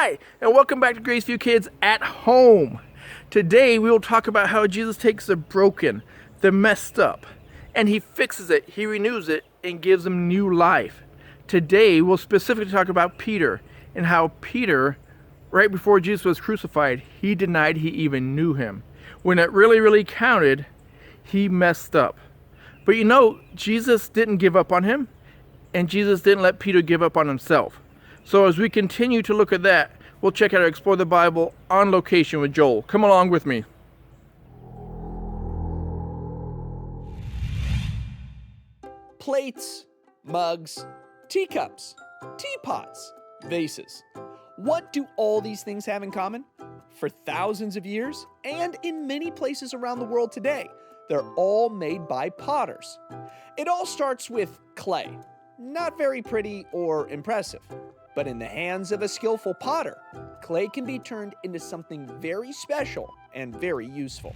Hi, and welcome back to Graceview Kids at Home. Today we will talk about how Jesus takes the broken, the messed up, and he fixes it, he renews it, and gives them new life. Today we'll specifically talk about Peter and how Peter, right before Jesus was crucified, he denied he even knew him. When it really counted, he messed up. But you know, Jesus didn't give up on him, and Jesus didn't let Peter give up on himself. So as we continue to look at that, we'll check out Explore the Bible on location with Joel. Come along with me. Plates, mugs, teacups, teapots, vases. What do all these things have in common? For thousands of years, and in many places around the world today, they're all made by potters. It all starts with clay. Not very pretty or impressive. But in the hands of a skillful potter, clay can be turned into something very special and very useful.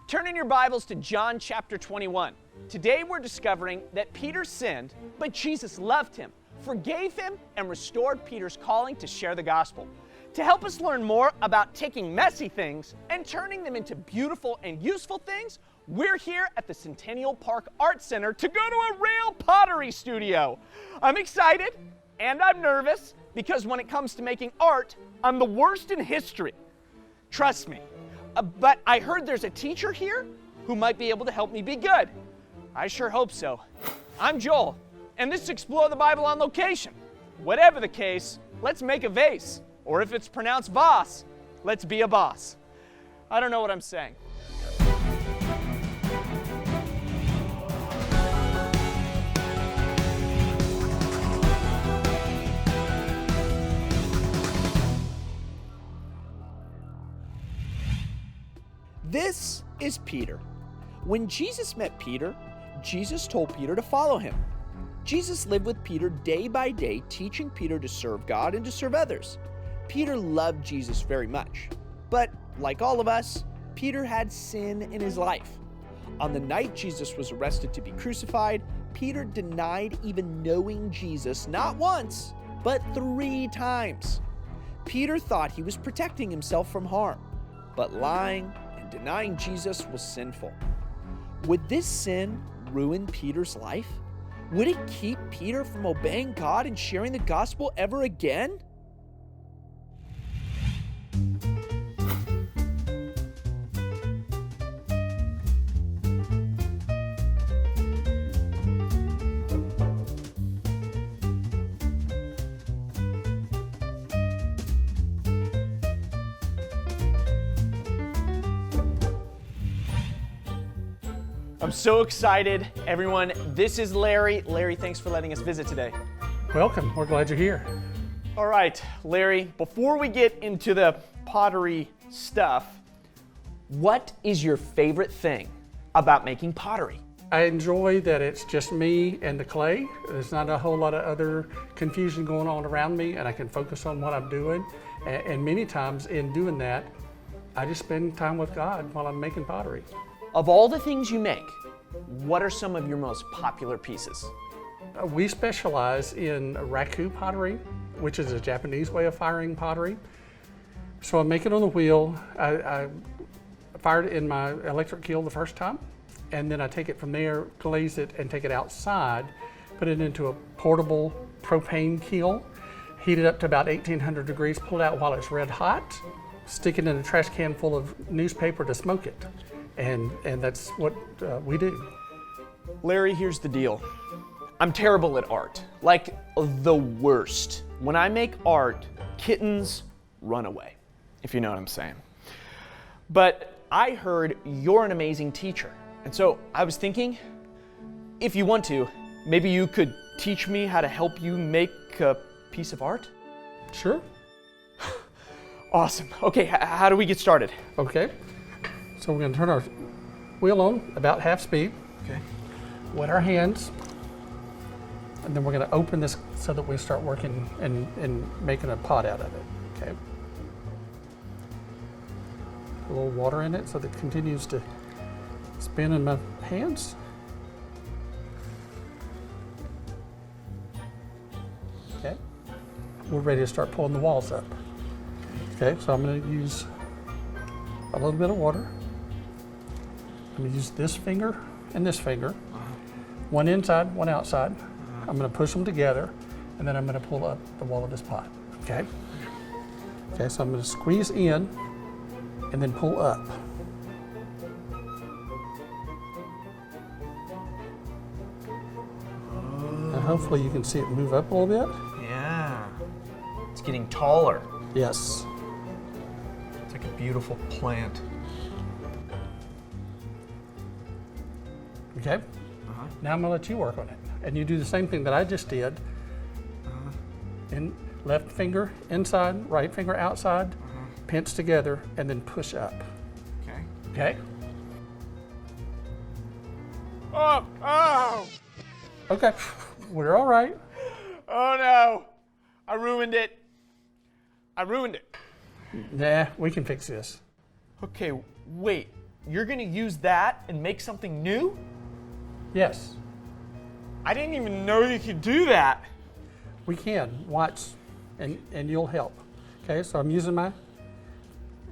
Turn in your Bibles to John chapter 21. Today we're discovering that Peter sinned, but Jesus loved him, forgave him, and restored Peter's calling to share the gospel. To help us learn more about taking messy things and turning them into beautiful and useful things, we're here at the Centennial Park Art Center to go to a real pottery studio. I'm excited. And I'm nervous because when it comes to making art, I'm the worst in history. Trust me. But I heard there's a teacher here who might be able to help me be good. I sure hope so. I'm Joel, and this is Explore the Bible on location. Whatever the case, let's make a vase. Or if it's pronounced vase, let's be a boss. I don't know what I'm saying. This is Peter. When Jesus met Peter, Jesus told Peter to follow him. Jesus lived with Peter day by day, teaching Peter to serve God and to serve others. Peter loved Jesus very much. But like all of us, Peter had sin in his life. On the night Jesus was arrested to be crucified, Peter denied even knowing Jesus not once, but 3 times. Peter thought he was protecting himself from harm, but lying and denying Jesus was sinful. Would this sin ruin Peter's life? Would it keep Peter from obeying God and sharing the gospel ever again? I'm so excited, everyone. This is Larry. Larry, thanks for letting us visit today. Welcome. We're glad you're here. All right, Larry, before we get into the pottery stuff, what is your favorite thing about making pottery? I enjoy that it's just me and the clay. There's not a whole lot of other confusion going on around me, and I can focus on what I'm doing. And many times in doing that, I just spend time with God while I'm making pottery. Of all the things you make, what are some of your most popular pieces? We specialize in raku pottery, which is a Japanese way of firing pottery. So I make it on the wheel. I fired it in my electric kiln the first time, and then I take it from there, glaze it, and take it outside, put it into a portable propane kiln, heat it up to about 1800 degrees, pull it out while it's red hot, stick it in a trash can full of newspaper to smoke it. And that's what we do. Larry, here's the deal. I'm terrible at art, like the worst. When I make art, kittens run away, if you know what I'm saying. But I heard you're an amazing teacher. And so I was thinking, if you want to, maybe you could teach me how to help you make a piece of art? Sure. Awesome. Okay, how do we get started? Okay. So we're going to turn our wheel on about half speed. Okay. Wet our hands. And then we're going to open this so that we start working and making a pot out of it. Okay. A little water in it so that it continues to spin in my hands. Okay. we're ready to start pulling the walls up. Okay, so I'm going to use a little bit of water. I'm going to use this finger and this finger, one inside, one outside. I'm going to push them together, and then I'm going to pull up the wall of this pot. Okay. Okay, so I'm going to squeeze in and then pull up. And hopefully you can see it move up a little bit. Yeah. It's getting taller. Yes. It's like a beautiful plant. Okay. Now I'm going to let you work on it. And you do the same thing that I just did. In left finger inside, right finger outside, pinch together, and then push up. Okay. Okay? Oh! Okay. We're all right. Oh no! I ruined it. Nah, we can fix this. Okay, wait. You're gonna use that and make something new? Yes, I didn't even know you could do that. we can. Watch, and you'll help. Okay, so I'm using my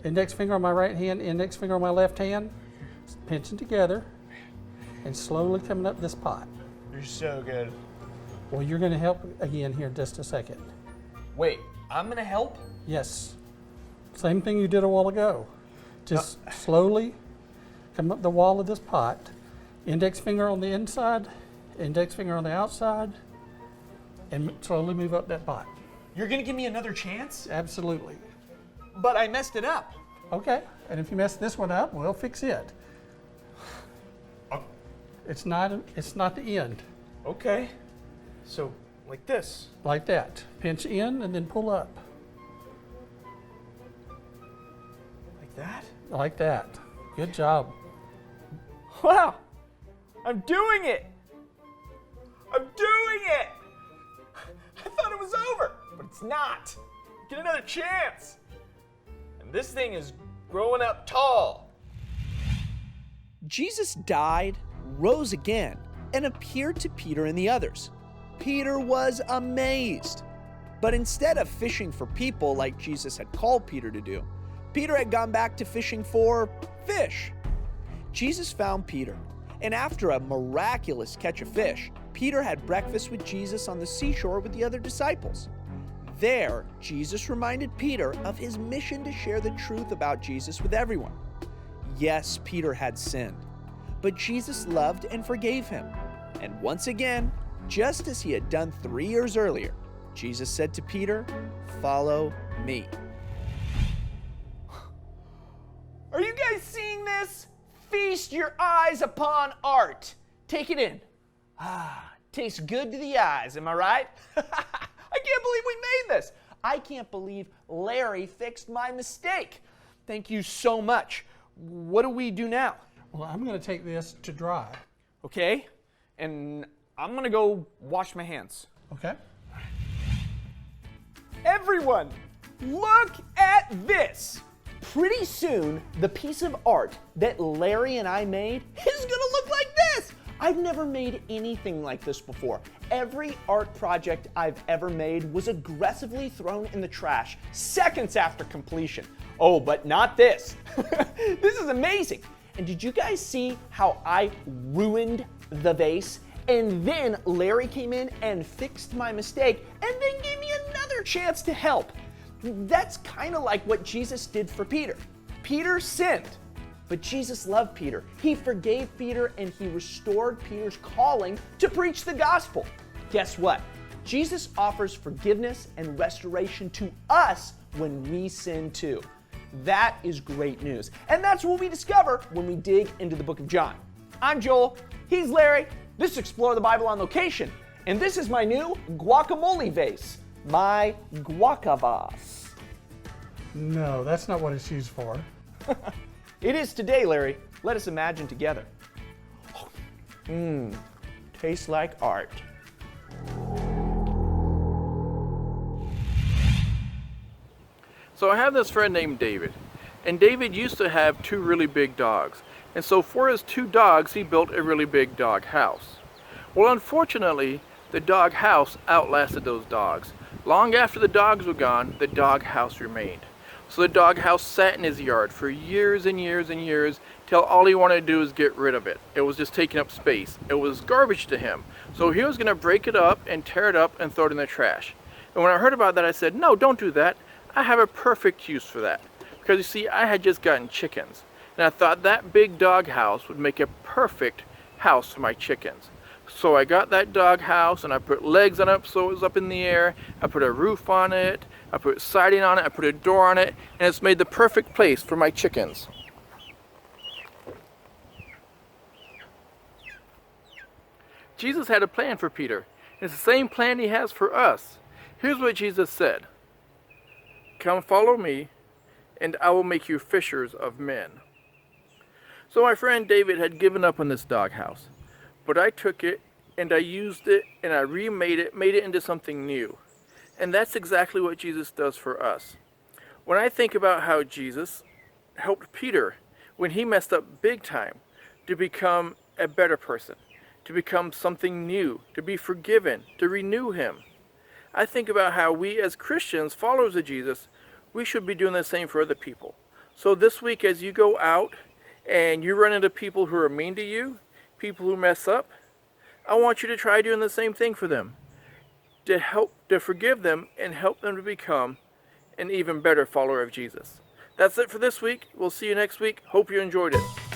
index finger on my right hand, index finger on my left hand, pinching together, and slowly coming up this pot. You're so good. Well, you're going to help again here in just a second. Wait, I'm gonna help? Yes, same thing you did a while ago. Just slowly come up the wall of this pot, index finger on the inside, index finger on the outside, and slowly move up that pot. You're gonna give me another chance? Absolutely. But I messed it up. Okay, and if you mess this one up, we'll fix it. It's not the end. Okay. So, like this. Like that. Pinch in and then pull up. Like that? Like that. Good job. Wow! I'm doing it! I'm doing it! I thought it was over, but it's not. Get another chance. And this thing is growing up tall. Jesus died, rose again, and appeared to Peter and the others. Peter was amazed. But instead of fishing for people like Jesus had called Peter to do, Peter had gone back to fishing for fish. Jesus found Peter, and after a miraculous catch of fish, Peter had breakfast with Jesus on the seashore with the other disciples. There, Jesus reminded Peter of his mission to share the truth about Jesus with everyone. Yes, Peter had sinned, but Jesus loved and forgave him. And once again, just as he had done 3 years earlier, Jesus said to Peter, "Follow me." Are you guys seeing this? Feast your eyes upon art. Take it in. Tastes good to the eyes, am I right? I can't believe we made this. I can't believe Larry fixed my mistake. Thank you so much. What do we do now? Well, I'm going to take this to dry. Okay, and I'm gonna go wash my hands. Okay? Everyone, look at this. Pretty soon, the piece of art that Larry and I made is gonna look like this. I've never made anything like this before. Every art project I've ever made was aggressively thrown in the trash seconds after completion. Oh, but not this. This is amazing. And did you guys see how I ruined the vase? And then Larry came in and fixed my mistake and then gave me another chance to help. That's kind of like what Jesus did for Peter. Peter sinned, but Jesus loved Peter. He forgave Peter and he restored Peter's calling to preach the gospel. Guess what? Jesus offers forgiveness and restoration to us when we sin too. That is great news. And that's what we discover when we dig into the book of John. I'm Joel, he's Larry. This is Explore the Bible on Location. And this is my new guacamole vase, my guacavase. No, that's not what it's used for. It is today, Larry. Let us imagine together. Tastes like art. So I have this friend named David, and David used to have 2 really big dogs. And so for his 2 dogs, he built a really big dog house. Well, unfortunately, the dog house outlasted those dogs. Long after the dogs were gone, the dog house remained. So the dog house sat in his yard for years and years and years till all he wanted to do was get rid of it. It was just taking up space. It was garbage to him. So he was going to break it up and tear it up and throw it in the trash. And when I heard about that, I said, no, don't do that. I have a perfect use for that. Because you see, I had just gotten chickens. And I thought that big dog house would make a perfect house for my chickens. So I got that dog house and I put legs on it so it was up in the air. I put a roof on it. I put siding on it. I put a door on it. And it's made the perfect place for my chickens. Jesus had a plan for Peter. It's the same plan he has for us. Here's what Jesus said. Come follow me, and I will make you fishers of men. So my friend David had given up on this doghouse, but I took it and I used it and I remade it, made it into something new. And that's exactly what Jesus does for us. When I think about how Jesus helped Peter when he messed up big time to become a better person, to become something new, to be forgiven, to renew him. I think about how we as Christians, followers of Jesus, we should be doing the same for other people. So this week as you go out and you run into people who are mean to you, people who mess up, I want you to try doing the same thing for them. To forgive them and help them to become an even better follower of Jesus. That's it for this week. We'll see you next week. Hope you enjoyed it.